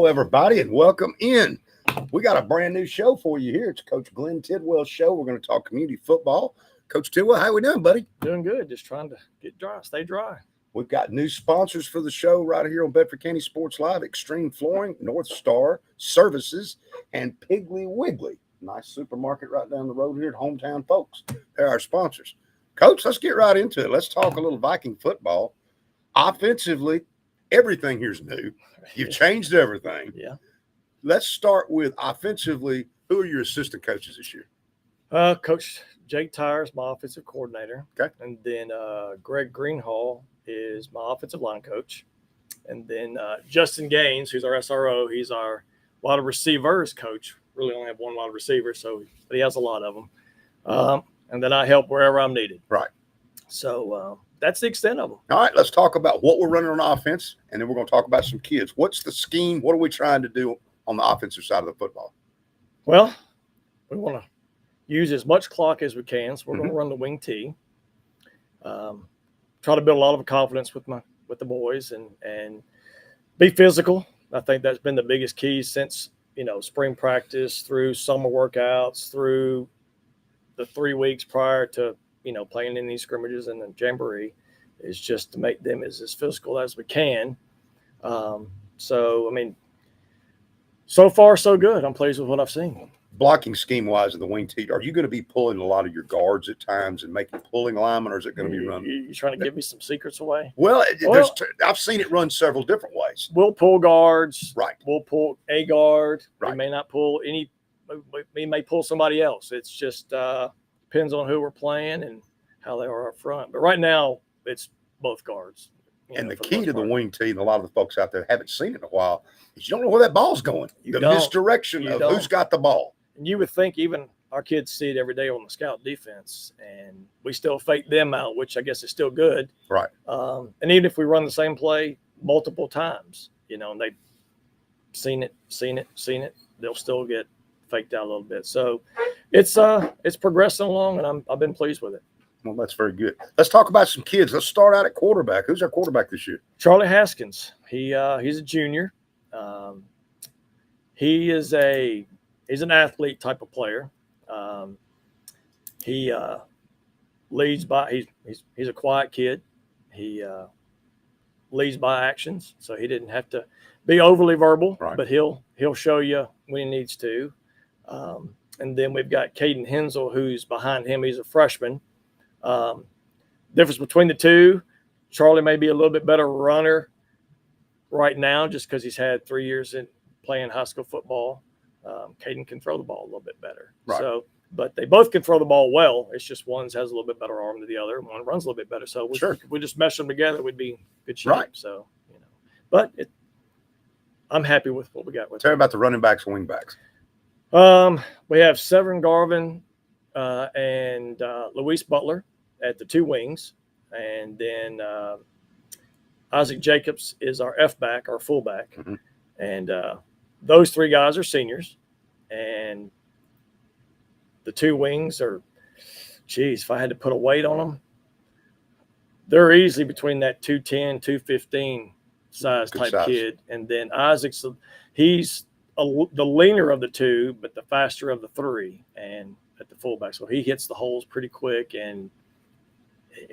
Hello, everybody, and welcome in. We got a brand new show for you here. It's Coach Glenn Tidwell's show. We're going to talk community football. Coach Tidwell, how we doing, buddy? Doing good. Just trying to get dry, stay dry. We've got new sponsors for the show right here on Bedford County Sports Live: Extreme Flooring, North Star Services, and Piggly Wiggly. Nice supermarket right down the road here at Hometown Folks. They're our sponsors. Coach, let's get right into it. Let's talk a little Viking football. Offensively, everything here's new. You've changed everything. Yeah. Let's start with offensively. Who are your assistant coaches this year? Coach Jake Tyers, my offensive coordinator. Okay. And then Greg Greenhall is my offensive line coach. And then Justin Gaines, who's our SRO, he's our wide receivers coach. Really only have one wide receiver, but he has a lot of them. And then I help wherever I'm needed. Right. So that's the extent of them. All right, let's talk about what we're running on offense, and then we're going to talk about some kids. What's the scheme? What are we trying to do on the offensive side of the football? Well, we want to use as much clock as we can, so we're going to run the wing T. Try to build a lot of confidence with the boys and be physical. I think that's been the biggest key since spring practice, through summer workouts, through the 3 weeks prior to playing in these scrimmages and the jamboree, is just to make them as physical as we can. So far so good. I'm pleased with what I've seen. Blocking scheme-wise of the wing T, are you going to be pulling a lot of your guards at times and making pulling linemen, or is it going to be running? You trying to give me some secrets away? Well, I've seen it run several different ways. We'll pull guards. Right. We'll pull a guard. Right. We may not pull any. We may pull somebody else. It's just depends on who we're playing and how they are up front. But right now, it's both guards. And the key to the wing T, and a lot of the folks out there haven't seen it in a while, is you don't know where that ball's going. The misdirection of who's got the ball. And you would think even our kids see it every day on the scout defense, and we still fake them out, which I guess is still good. Right. And even if we run the same play multiple times, and they've seen it, they'll still get faked out a little bit. So it's progressing along, and I've been pleased with it. Well, that's very good. Let's talk about some kids. Let's start out at quarterback. Who's our quarterback this year? Charlie Haskins. He's a junior. He's an athlete type of player. He leads by he's a quiet kid. He leads by actions, so he didn't have to be overly verbal, right. But he'll show you when he needs to. And then we've got Caden Hensel, who's behind him. He's a freshman. Difference between the two, Charlie may be a little bit better runner right now just because he's had 3 years in playing high school football. Caden can throw the ball a little bit better. Right. So, but they both can throw the ball well. It's just one has a little bit better arm than the other. One runs a little bit better. So if we just mesh them together, we'd be in good shape. Right. So, but I'm happy with what we got. Tell me about the running backs and wing backs. We have Severin Garvin and Luis Butler at the two wings. And then Isaac Jacobs is our F-back, our fullback. Mm-hmm. And those three guys are seniors. And the two wings are, if I had to put a weight on them, they're easily between that 210, 215 size type kid. And then Isaac's, he's the leaner of the two, but the faster of the three, and at the fullback. So he hits the holes pretty quick. And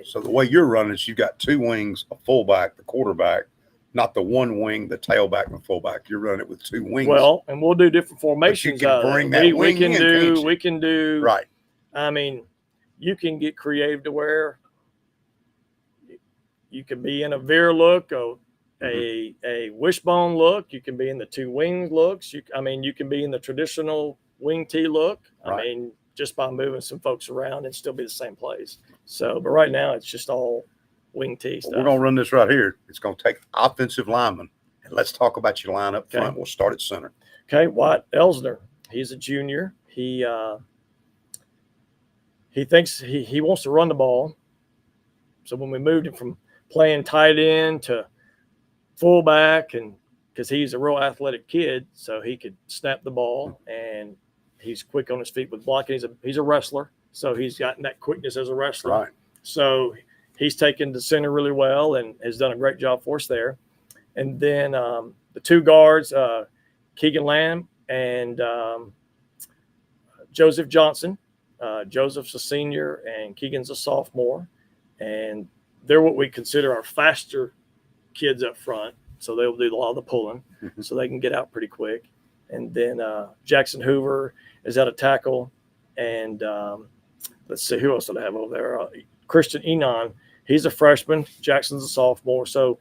so the way you're running is you've got two wings, a fullback, the quarterback, not the one wing, the tailback, and the fullback. You're running it with two wings. Well, and we'll do different formations. But you can bring that wing in, we can do. Right. I mean, you can get creative to where you can be in a veer look, a wishbone look. You can be in the two wing looks. You can be in the traditional wing T look. Right. I mean, just by moving some folks around and still be the same plays. So, but right now it's just all wing T stuff. We're going to run this right here. It's going to take offensive linemen. And let's talk about your line up front. We'll start at center. Okay, Wyatt Elsner. He's a junior. He thinks he wants to run the ball. So when we moved him from playing tight end to fullback, and because he's a real athletic kid, so he could snap the ball, and he's quick on his feet with blocking. He's a wrestler, so he's gotten that quickness as a wrestler. Right. So he's taken the center really well and has done a great job for us there. And then the two guards, Keegan Lamb and Joseph Johnson. Joseph's a senior and Keegan's a sophomore. And they're what we consider our faster kids up front. So they'll do a lot of the pulling so they can get out pretty quick. And then Jackson Hoover is at a tackle. And let's see, who else did I have over there? Christian Enon, he's a freshman. Jackson's a sophomore. So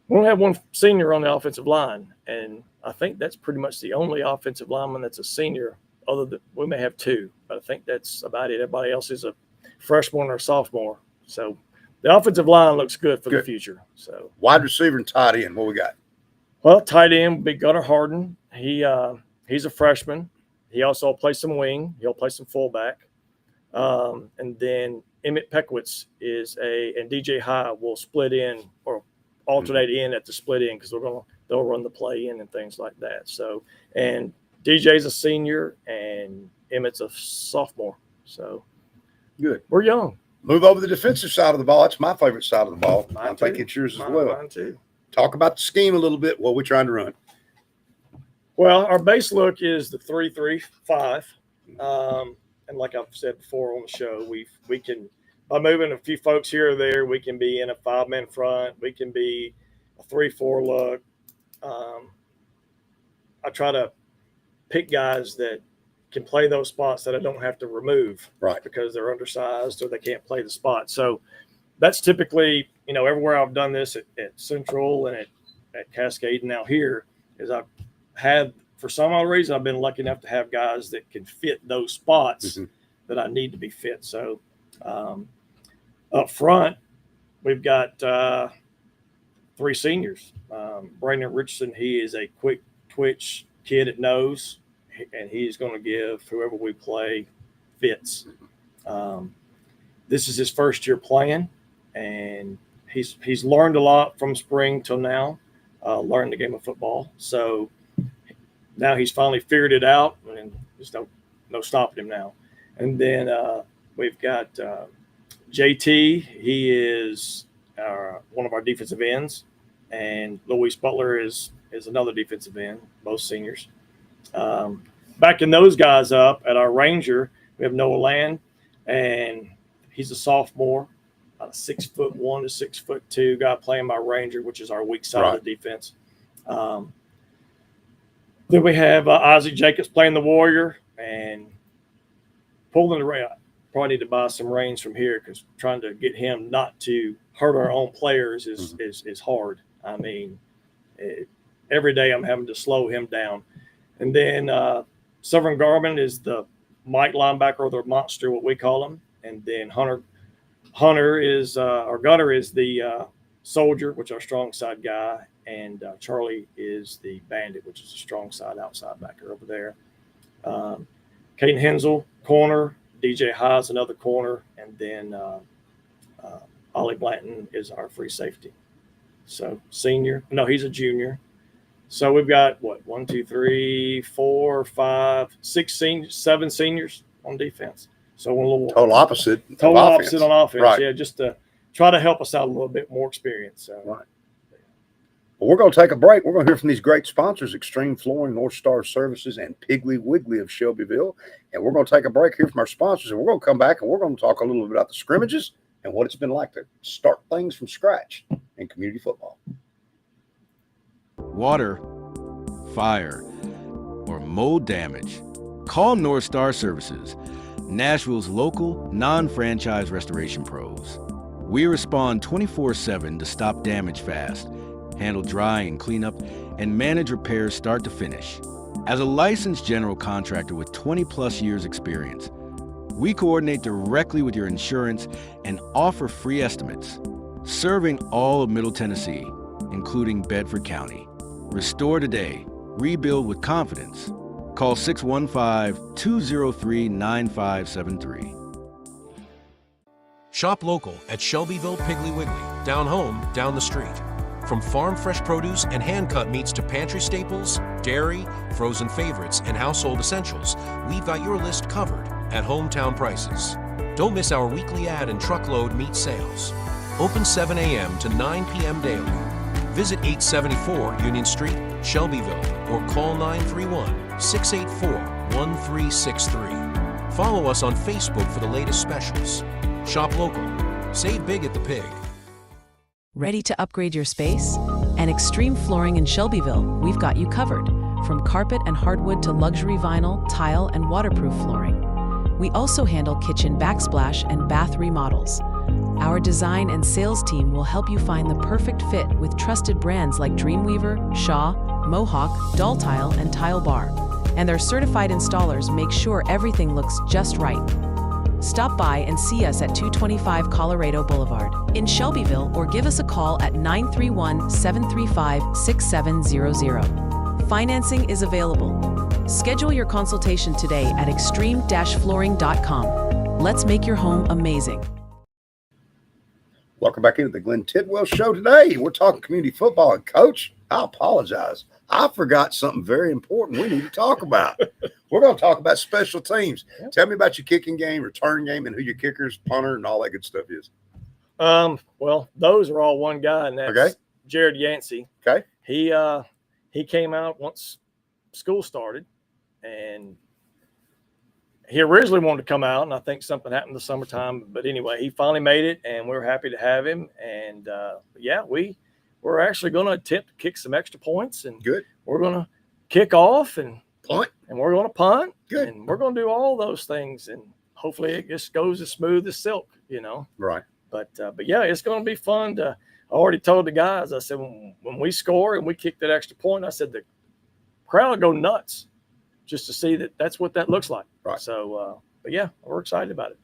we only have one senior on the offensive line. And I think that's pretty much the only offensive lineman that's a senior. Other than we may have two, but I think that's about it. Everybody else is a freshman or a sophomore. So the offensive line looks good for the future. So wide receiver and tight end, what we got? Well, tight end would be Gunnar Harden. He's a freshman. He also plays some wing. He'll play some fullback. And then Emmett Peckwitz and DJ High will split in or alternate in at the split in because they'll run the play in and things like that. So, and DJ's a senior and Emmett's a sophomore. So good. We're young. Move over to the defensive side of the ball. That's my favorite side of the ball. Mine I think it's yours as well. Mine too. Talk about the scheme a little bit. What we're trying to run. Well, our base look is the 3-3-5. And like I've said before on the show, we can, by moving a few folks here or there, we can be in a 5-man front. We can be a 3-4 look. I try to pick guys that can play those spots that I don't have to remove, right? Because they're undersized or they can't play the spot. So that's typically, everywhere I've done this at Central and at Cascade and now here is I've had, for some odd reason, I've been lucky enough to have guys that can fit those spots that I need to be fit. So up front, we've got 3 seniors. Brandon Richardson, he is a quick twitch kid at nose, and he's going to give whoever we play fits. This is his first year playing, and he's learned a lot from spring till now, learned the game of football. So now he's finally figured it out, and there's no stopping him now. And then we've got JT. He is one of our defensive ends, and Luis Butler is another defensive end, both seniors. Backing those guys up at our Ranger, we have Noah Land, and he's a sophomore, about a 6'1" to 6'2" guy playing my Ranger, which is our weak side of the defense. Then we have Isaac Jacobs playing the Warrior and pulling the rail. Probably need to buy some reins from here because trying to get him not to hurt our own players is hard. I mean, every day I'm having to slow him down. And then Severn Garman is the Mike linebacker, or the monster, what we call him. And then Gunner is the soldier, which is our strong side guy. And Charlie is the bandit, which is a strong side outside backer over there. Caden Hensel, corner. DJ High is another corner. And then Ollie Blanton is our free safety. So senior. No, he's a junior. So we've got, 1, 2, 3, 4, 5, 6 seniors, 7 seniors on defense. So a little total opposite on offense. Right. Yeah, just to try to help us out a little bit more experience. So. Right. Well, we're going to take a break. We're going to hear from these great sponsors, Extreme Flooring, North Star Services, and Piggly Wiggly of Shelbyville. And we're going to take a break here from our sponsors, and we're going to come back, and we're going to talk a little bit about the scrimmages and what it's been like to start things from scratch in community football. Water, fire, or mold damage. Call North Star Services, Nashville's local, non-franchise restoration pros. We respond 24/7 to stop damage fast, handle dry and cleanup, and manage repairs start to finish. As a licensed general contractor with 20-plus years experience, we coordinate directly with your insurance and offer free estimates, serving all of Middle Tennessee, including Bedford County. Restore today. Rebuild with confidence. Call 615-203-9573. Shop local at Shelbyville Piggly Wiggly. Down home, down the street. From farm fresh produce and hand-cut meats to pantry staples, dairy, frozen favorites, and household essentials, we've got your list covered at hometown prices. Don't miss our weekly ad and truckload meat sales. Open 7 a.m. to 9 p.m. daily. Visit 874 Union Street, Shelbyville. or call 931-684-1363. Follow us on Facebook for the latest specials. Shop local. Save big at the Pig. Ready to upgrade your space? At Extreme Flooring in Shelbyville, we've got you covered. From carpet and hardwood to luxury vinyl, tile, and waterproof flooring. We also handle kitchen backsplash and bath remodels. Our design and sales team will help you find the perfect fit with trusted brands like Dreamweaver, Shaw, Mohawk, Dull Tile, and Tile Bar. And their certified installers make sure everything looks just right. Stop by and see us at 225 Colorado Boulevard in Shelbyville or give us a call at 931-735-6700. Financing is available. Schedule your consultation today at extreme-flooring.com. Let's make your home amazing. Welcome back into the Glenn Tidwell Show today. We're talking community football. And, Coach, I apologize. I forgot something very important we need to talk about. We're going to talk about special teams. Yep. Tell me about your kicking game, return game, and who your kickers, punter, and all that good stuff is. Well, those are all one guy, and that's Okay. Jared Yancey. Okay. He came out once school started, and he originally wanted to come out, and I think something happened in the summertime. But anyway, he finally made it, and we're happy to have him. And we're actually going to attempt to kick some extra points, and Good. we're going to kick off and Punt. and we're going to punt. Good. And we're going to do all those things, and hopefully it just goes as smooth as silk, Right. But yeah, it's going to be fun. I already told the guys, I said, when we score and we kick that extra point, I said the crowd will go nuts just to see that's what that looks like. Right. So, but yeah, we're excited about it.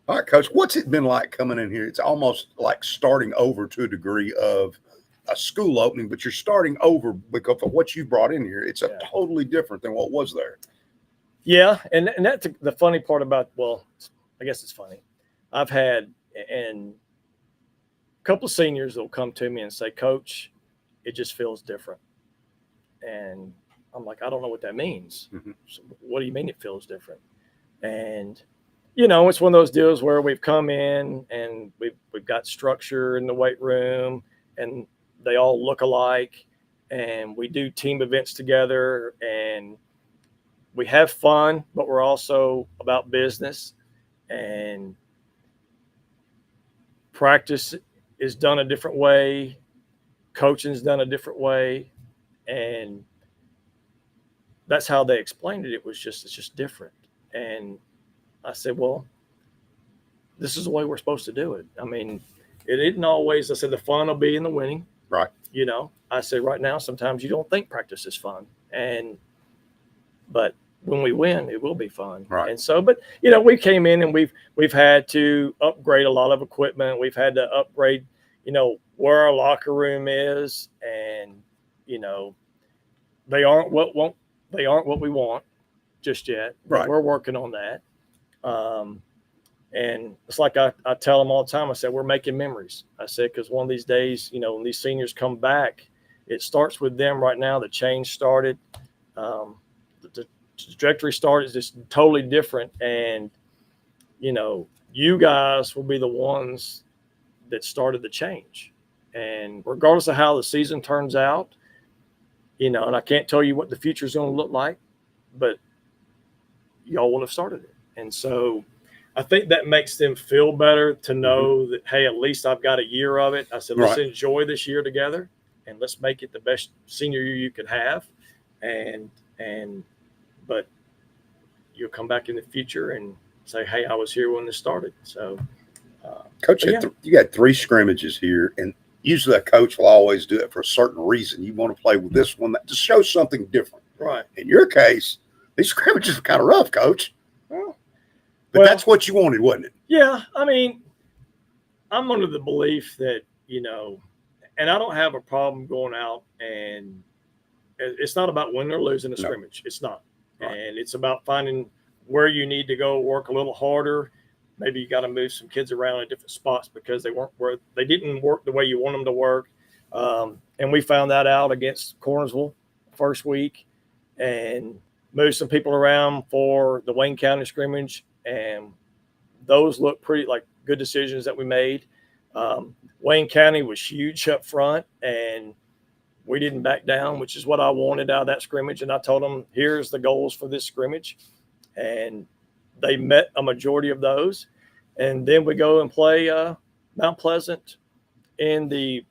All right, Coach, what's it been like coming in here? It's almost like starting over to a degree of a school opening, but you're starting over because of what you brought in here. It's totally different than what was there. Yeah, and that's the funny part about, well, I guess it's funny. I've had a couple of seniors that will come to me and say, Coach, it just feels different. And I'm like, I don't know what that means. Mm-hmm. So what do you mean it feels different? And, it's one of those deals where we've come in and we've got structure in the weight room and they all look alike, and we do team events together and we have fun, but we're also about business, and practice is done a different way. Coaching is done a different way. And that's how they explained it. It's just different. And I said, well, this is the way we're supposed to do it. I mean, it isn't always, I said, the fun will be in the winning. Right. I said right now, sometimes you don't think practice is fun. But when we win, it will be fun. Right. And so, but we came in and we've had to upgrade a lot of equipment. We've had to upgrade, where our locker room is, and they aren't what we want just yet. Right. We're working on that. And it's like I tell them all the time, I said, we're making memories. I said, because one of these days, when these seniors come back, it starts with them right now. The change started. The trajectory started is just totally different. And, you guys will be the ones that started the change. And regardless of how the season turns out, and I can't tell you what the future is going to look like, but y'all will have started it. And so I think that makes them feel better to know that, hey, at least I've got a year of it. I said, let's enjoy this year together and let's make it the best senior year you could have. But you'll come back in the future and say, hey, I was here when this started. So, Coach, you got 3 scrimmages here, and usually a coach will always do it for a certain reason. You want to play with this one to show something different. Right. In your case, these scrimmages are kind of rough, Coach. But that's what you wanted, wasn't it? Yeah. I mean, I'm under the belief that, and I don't have a problem going out, and it's not about winning or losing a scrimmage. It's not. Right. And it's about finding where you need to go work a little harder. Maybe you got to move some kids around in different spots because they didn't work the way you want them to work. And we found that out against Cornersville first week, and moved some people around for the Wayne County scrimmage. And those look pretty like good decisions that we made. Wayne County was huge up front, and we didn't back down, which is what I wanted out of that scrimmage. And I told them, here's the goals for this scrimmage. And they met a majority of those. And then we go and play Mount Pleasant in the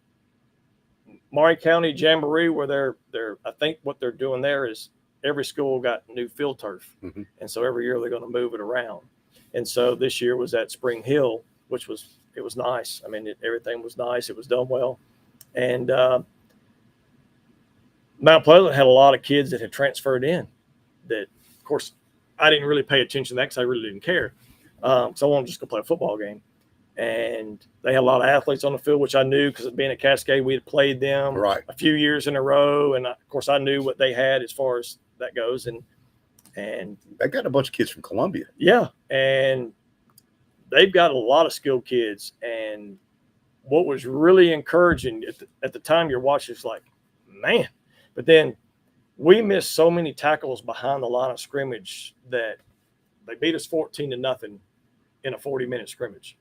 Maury County Jamboree, where they're I think what they're doing there is every school got new field turf. Mm-hmm. And so every year they're going to move it around. And so this year was at Spring Hill, which was nice. I mean, everything was nice. It was done well. And Mount Pleasant had a lot of kids that had transferred in that, of course, I didn't really pay attention to that because I really didn't care. So I wanted to just go play a football game. And they had a lot of athletes on the field, which I knew because being at Cascade, we had played them a few years in a row. And, of course, I knew what they had as far as that goes. And they got a bunch of kids from Columbia. Yeah. And they've got a lot of skilled kids. And what was really encouraging at the time you're watching is like, man. But then we missed so many tackles behind the line of scrimmage that they beat us 14-0 in a 40-minute scrimmage.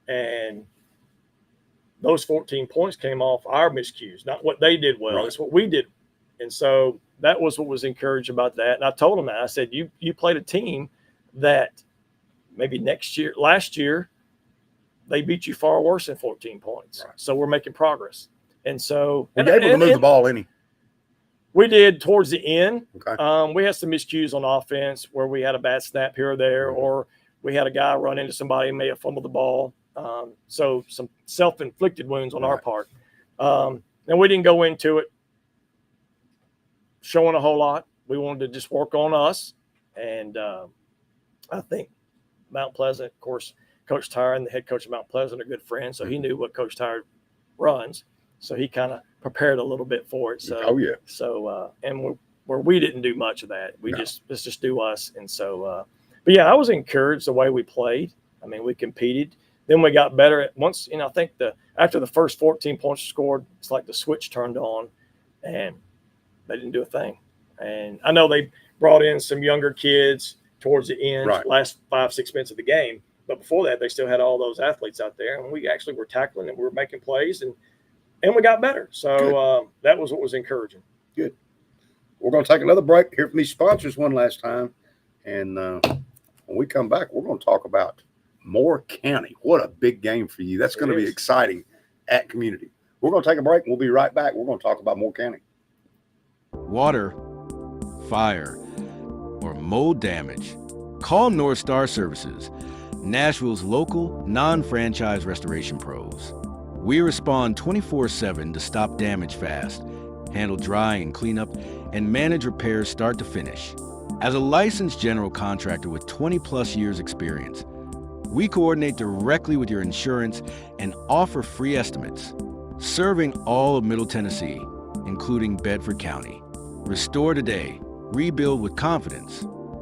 And those 14 points came off our miscues, not what they did well. It's what we did. And so that was what was encouraged about that. And I told them that. I said, you played a team that maybe last year, they beat you far worse than 14 points. Right. So we're making progress. And so we're able to move the ball any. We did towards the end. Okay. We had some miscues on offense where we had a bad snap here or there, or we had a guy run into somebody and may have fumbled the ball. So some self-inflicted wounds on our part. And we didn't go into it showing a whole lot. We wanted to just work on us. And I think Mount Pleasant, of course, Coach Tyre and the head coach of Mount Pleasant are good friends. So he knew what Coach Tyre runs. So he kind of prepared a little bit for it. So, So, and where we didn't do much of that, let's just do us. And so, but yeah, I was encouraged the way we played. I mean, we competed. Then we got better at once, I think after the first 14 points scored, it's like the switch turned on and they didn't do a thing. And I know they brought in some younger kids towards the end, last 5-6 minutes of the game. But before that, they still had all those athletes out there. And we actually were tackling and we were making plays and we got better. So that was what was encouraging. Good. We're going to take another break, hear from these sponsors one last time. And when we come back, we're going to talk about Moore County. What a big game for you. That's going to be exciting at Community. We're going to take a break and we'll be right back. We're going to talk about Moore County. Water, fire, or mold damage. Call North Star Services, Nashville's local non-franchise restoration pros. We respond 24/7 to stop damage fast, handle drying and cleanup, and manage repairs start to finish. As a licensed general contractor with 20-plus years experience, we coordinate directly with your insurance and offer free estimates, serving all of Middle Tennessee, including Bedford County. Restore today. Rebuild with confidence.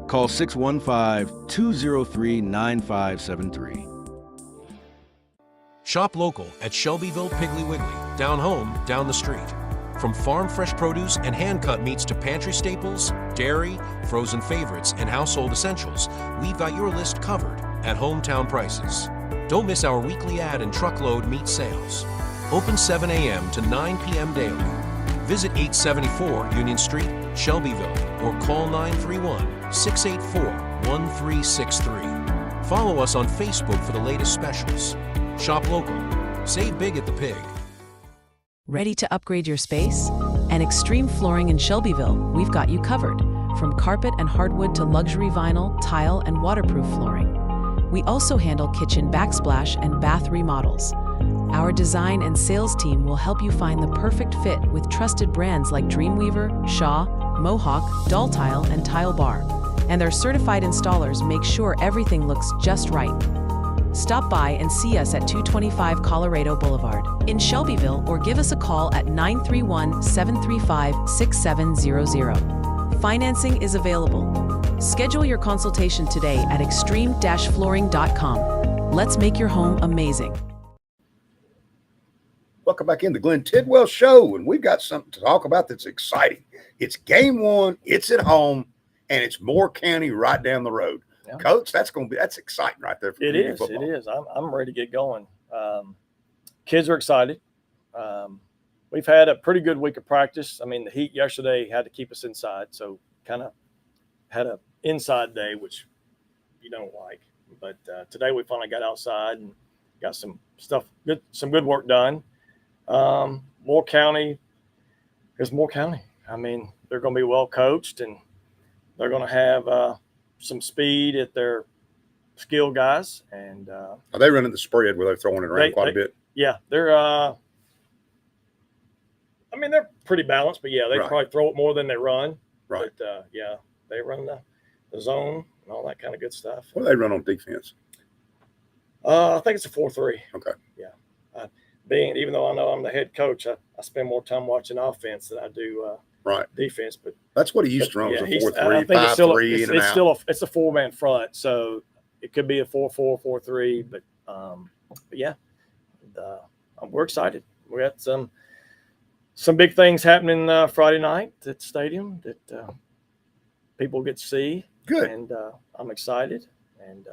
Call 615-203-9573. Shop local at Shelbyville Piggly Wiggly, down home, down the street. From farm fresh produce and hand-cut meats to pantry staples, dairy, frozen favorites, and household essentials, we've got your list covered at hometown prices. Don't miss our weekly ad and truckload meat sales. Open 7 a.m. to 9 p.m. daily. Visit 874 Union Street, Shelbyville, or call 931-684-1363. Follow us on Facebook for the latest specials. Shop local. Save big at the Pig. Ready to upgrade your space? And Extreme Flooring in Shelbyville, we've got you covered. From carpet and hardwood to luxury vinyl, tile, and waterproof flooring. We also handle kitchen backsplash and bath remodels. Our design and sales team will help you find the perfect fit with trusted brands like Dreamweaver, Shaw, Mohawk, Doll Tile, and Tile Bar. And their certified installers make sure everything looks just right. Stop by and see us at 225 Colorado Boulevard in Shelbyville or give us a call at 931-735-6700. Financing is available. Schedule your consultation today at extreme-flooring.com. Let's make your home amazing. Welcome back in the Glenn Tidwell Show, and we've got something to talk about that's exciting. It's game one, it's at home, and it's Moore County right down the road. Yeah. Coach, that's exciting right there. For it is. Football. It is. I'm ready to get going. Kids are excited. we've had a pretty good week of practice. I mean, the heat yesterday had to keep us inside, so kind of had a inside day, which you don't like. But today we finally got outside and got some good work done. Moore County is Moore County. I mean, they're going to be well coached, and they're going to have some speed at their skill guys. And are they running the spread where they're throwing it around quite a bit? Yeah, they're. I mean, they're pretty balanced, but yeah, they probably throw it more than they run. Right. But yeah, they run the zone and all that kind of good stuff. What do they run on defense? I think it's a 4-3. Okay. Yeah. Even though I know I'm the head coach, I spend more time watching offense than I do defense. But that's what he used to run, was a 4-3, 5-3, it's a four-man front, so it could be a 4-4, 4-3. But yeah, we're excited. We got some big things happening Friday night at the stadium that people get to see. Good. And I'm excited. And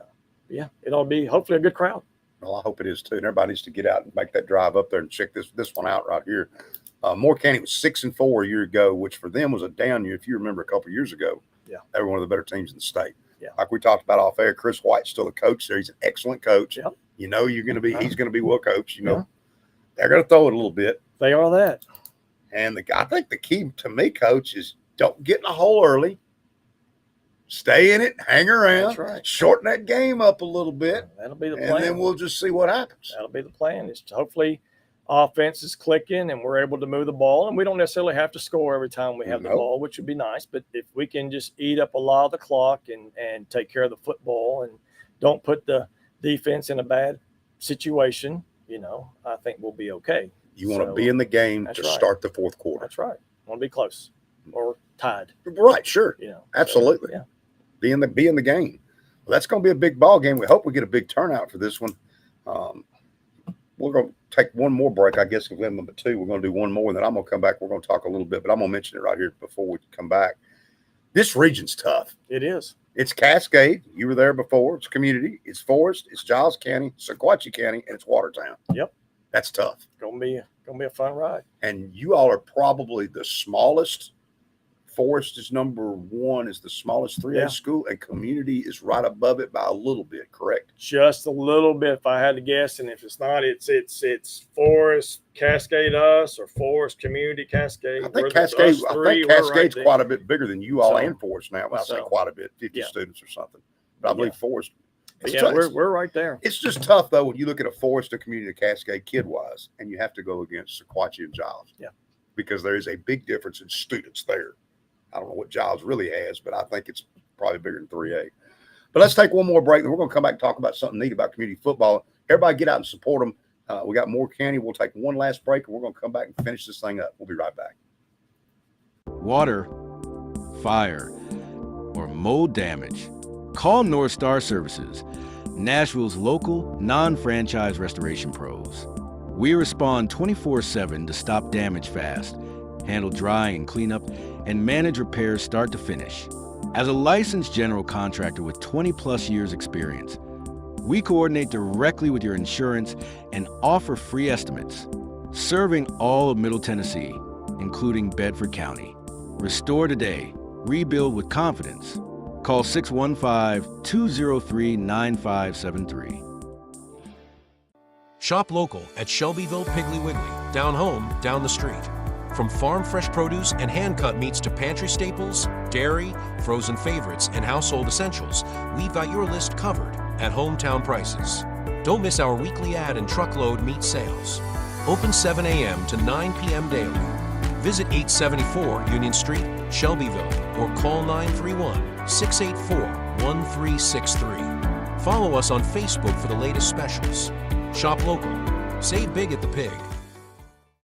yeah, it'll be hopefully a good crowd. Well, I hope it is too. And everybody needs to get out and make that drive up there and check this one out right here. Moore County was 6-4 a year ago, which for them was a down year. If you remember a couple of years ago, yeah, they were one of the better teams in the state. Yeah. Like we talked about off air, Chris White's still a coach there. He's an excellent coach. Yep. You know, he's going to be well coached. You know, they're going to throw it a little bit. They are that. And I think the key to me, Coach, is don't get in a hole early. Stay in it, hang around, That's right. Shorten that game up a little bit. That'll be the plan. And then we'll just see what happens. That'll be the plan. Is hopefully offense is clicking and we're able to move the ball. And we don't necessarily have to score every time we have the ball, which would be nice. But if we can just eat up a lot of the clock and take care of the football and don't put the defense in a bad situation, you know, I think we'll be okay. You want to be in the game to start the fourth quarter. That's right. Want to be close or tied. Right, sure. You know, absolutely. So, yeah. Be in the game. Well, that's going to be a big ball game. We hope we get a big turnout for this one. We're going to take one more break, I guess, number 2. We're going to do one more, and then I'm going to come back. We're going to talk a little bit, but I'm going to mention it right here before we come back. This region's tough. It is. It's Cascade. You were there before. It's community. It's Forest. It's Giles County, Sequatchie County, and it's Watertown. Yep. That's tough. Gonna be a fun ride. And you all are probably the smallest. Forest is number 1, is the smallest 3A school, and community is right above it by a little bit, correct? Just a little bit, if I had to guess. And if it's not, it's Forest, Cascade us, or Forest, Community, Cascade. I think Cascade's quite a bit bigger than you all and Forest now. Well, I say quite a bit, 50 students or something. But I believe Forest. We're right there. It's just tough, though, when you look at a Forest, a community, a Cascade kid-wise, and you have to go against Sequatchie and Giles. Yeah. Because there is a big difference in students there. I don't know what Giles really has, but I think it's probably bigger than 3A. But let's take one more break, and we're going to come back and talk about something neat about community football. Everybody get out and support them. We got Moore County. We'll take one last break, and we're going to come back and finish this thing up. We'll be right back. Water, fire, or mold damage. Call North Star Services, Nashville's local, non-franchise restoration pros. We respond 24/7 to stop damage fast, handle drying and cleanup, and manage repairs start to finish. As a licensed general contractor with 20-plus years experience, we coordinate directly with your insurance and offer free estimates, serving all of Middle Tennessee, including Bedford County. Restore today. Rebuild with confidence. Call 615-203-9573. Shop local at Shelbyville Piggly Wiggly, down home, down the street. From farm fresh produce and hand-cut meats to pantry staples, dairy, frozen favorites, and household essentials, we've got your list covered at hometown prices. Don't miss our weekly ad and truckload meat sales. Open 7 a.m. to 9 p.m. daily. Visit 874 Union Street, Shelbyville, or call 931-684-1363. Follow us on Facebook for the latest specials. Shop local. Save big at the Pig.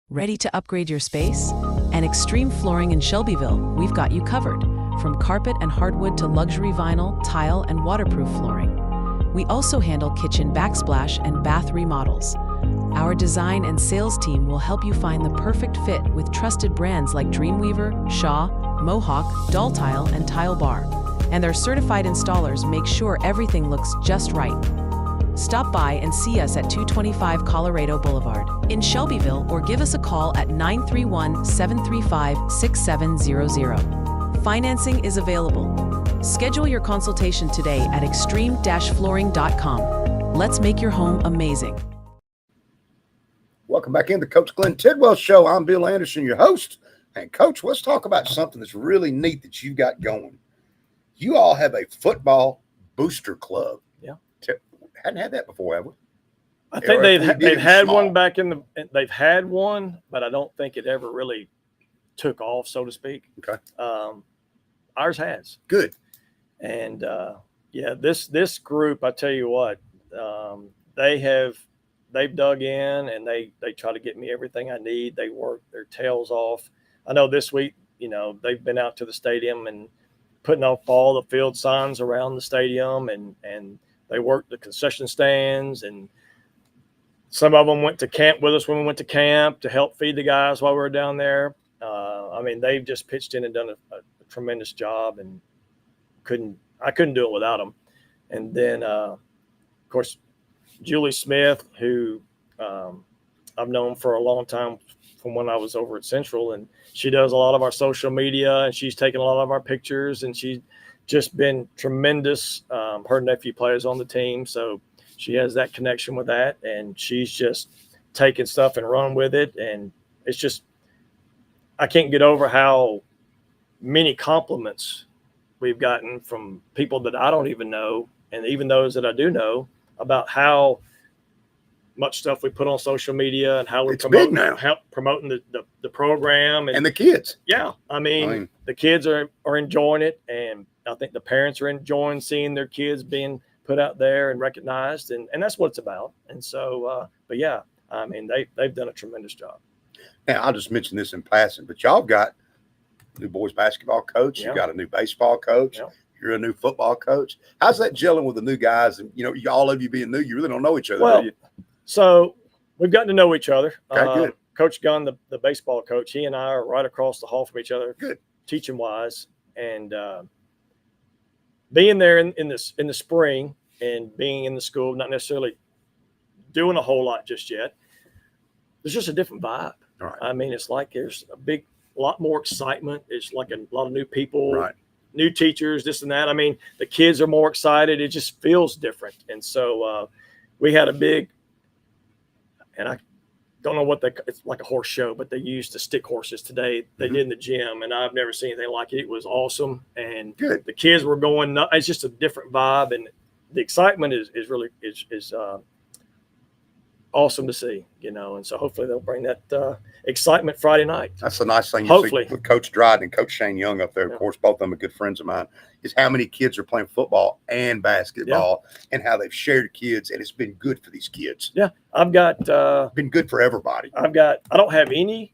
Ready to upgrade your space? And Extreme Flooring in Shelbyville, we've got you covered. From carpet and hardwood to luxury vinyl, tile, and waterproof flooring. We also handle kitchen backsplash and bath remodels. Our design and sales team will help you find the perfect fit with trusted brands like Dreamweaver, Shaw, Mohawk, Doll Tile, and Tile Bar. And their certified installers make sure everything looks just right. Stop by and see us at 225 Colorado Boulevard in Shelbyville or give us a call at 931-735-6700. Financing is available. Schedule your consultation today at extreme-flooring.com. Let's make your home amazing. Welcome back into Coach Glenn Tidwell Show. I'm Bill Anderson, your host. And, Coach, let's talk about something that's really neat that you've got going. You all have a football booster club. Yeah. Hadn't had that before, have we? I think they've had one back they've had one, but I don't think it ever really took off, so to speak. Okay. Ours has. Good. And this group, I tell you what, they've dug in and they try to get me everything I need. They work their tails off. I know this week, they've been out to the stadium and putting up all the field signs around the stadium, and they worked the concession stands, and some of them went to camp with us when we went to camp to help feed the guys while we were down there. They've just pitched in and done a tremendous job, and I couldn't do it without them. And then, of course, Julie Smith, who I've known for a long time from when I was over at Central, and she does a lot of our social media, and she's taken a lot of our pictures, and she's just been tremendous. Her nephew plays on the team, so she has that connection with that, and she's just taking stuff and run with it. And it's just, I can't get over how many compliments we've gotten from people that I don't even know, and even those that I do know, about how much stuff we put on social media and how we're promoting the program and the kids. Yeah. I mean, the kids are enjoying it, and I think the parents are enjoying seeing their kids being put out there and recognized, and that's what it's about. And so, but yeah, I mean, they've done a tremendous job. Now, I'll just mention this in passing, but y'all got a new boys basketball coach. Yeah. You got a new baseball coach. Yeah. You're a new football coach. How's that gelling with the new guys? And, all of you being new, you really don't know each other, well, do you? So we've gotten to know each other. Okay, good. Coach Gunn, the baseball coach, he and I are right across the hall from each other, good, teaching wise. And being there in the spring and being in the school, not necessarily doing a whole lot just yet, there's just a different vibe. Right. I mean, it's like there's a lot more excitement. It's like a lot of new people, right, new teachers, this and that. I mean, the kids are more excited. It just feels different. And so we had a big, and I don't know it's like a horse show, but they used the stick horses today. They did in the gym, and I've never seen anything like it. It was awesome. And good. The kids were going nuts. It's just a different vibe, and the excitement is really awesome to see, and so hopefully they'll bring that excitement Friday night. That's the nice thing. Hopefully. With Coach Dryden and Coach Shane Young up there, of course, both of them are good friends of mine, is how many kids are playing football and basketball, and how they've shared kids, and it's been good for these kids. Yeah, I've got been good for everybody. I don't have anybody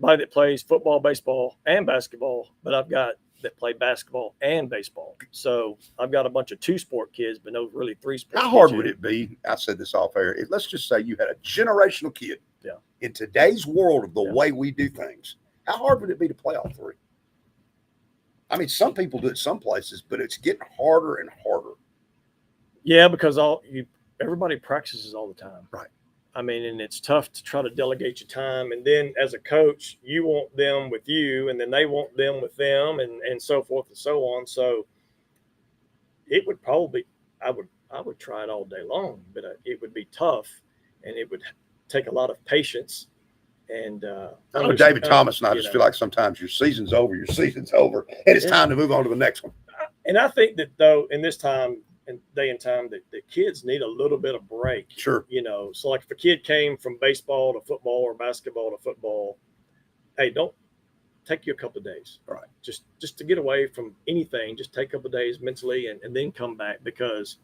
that plays football, baseball, and basketball, but I've got that play basketball and baseball. So I've got a bunch of 2-sport kids, but no really 3-sport. How hard would it be? I said this off air. Let's just say you had a generational kid. Yeah. In today's world of the way we do things, how hard would it be to play all 3? I mean, some people do it some places, but it's getting harder and harder. Yeah, because everybody practices all the time. Right. I mean, and it's tough to try to delegate your time. And then as a coach, you want them with you, and then they want them with them, and so forth and so on. So it would probably, I would try it all day long, but it would be tough, and it would take a lot of patience. And I know David Thomas and I just feel like sometimes your season's over, and it's time to move on to the next one. And I think that, though, in this time and day and time, that the kids need a little bit of break. Sure. So like if a kid came from baseball to football or basketball to football, hey, don't take you a couple of days. Right. Just to get away from anything, just take a couple of days mentally and then come back, because,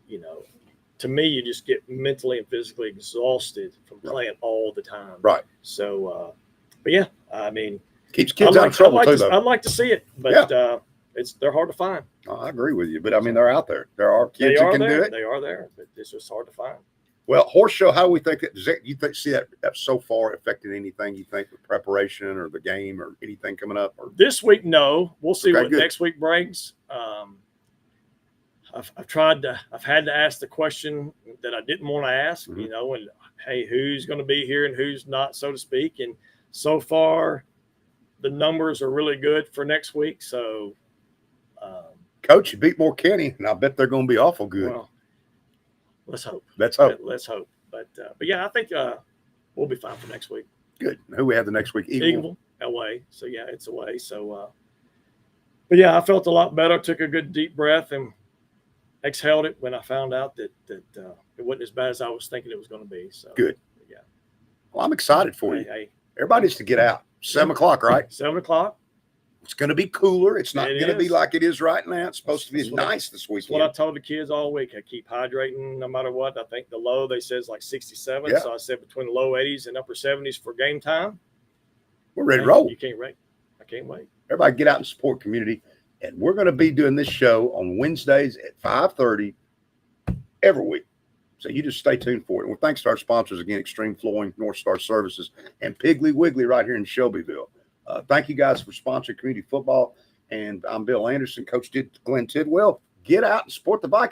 to me, you just get mentally and physically exhausted from playing all the time. Right. So, but yeah, I mean, keeps kids out of trouble too, though. I'd like to see it, but they're hard to find. I agree with you, but I mean, they're out there. There are kids that can do it. They are there, but it's just hard to find. Well, horse show, how do we think that see that so far affecting anything you think with preparation or the game or anything coming up? Or this week, no. We'll see what good. Next week brings. I've had to ask the question that I didn't want to ask, Mhm. you know, and hey, who's going to be here and who's not, so to speak. And so far, the numbers are really good for next week. So, Coach, you beat more Kenny, and I bet they're going to be awful good. well, let's hope. Let's hope. Let's hope. But yeah, I think we'll be fine for next week. Good. Who we have the next week? Eagle away. So yeah, it's away. So, but yeah, I felt a lot better. Took a good deep breath and exhaled it when I found out that it wasn't as bad as I was thinking it was going to be. So Good. Yeah. Well, I'm excited for you. Hey, Everybody needs to get out. 7 o'clock, right? 7 o'clock. It's going to be cooler. It's not It going to be is. like it is right now. It's supposed to be That's what I- nice this That's what I weekend. told the kids all week. I keep hydrating no matter what. I think the low they said is like 67. Yeah. So I said between the low 80s and upper 70s for game time. We're ready to Man, roll. You can't wait. I can't wait. Everybody get out and support community. And we're going to be doing this show on Wednesdays at 5:30 every week. So you just stay tuned for it. Well, thanks to our sponsors again, Extreme Flooring, North Star Services, and Piggly Wiggly right here in Shelbyville. Thank you guys for sponsoring community football. And I'm Bill Anderson, Coach Glenn Tidwell. Get out and support the Vikings.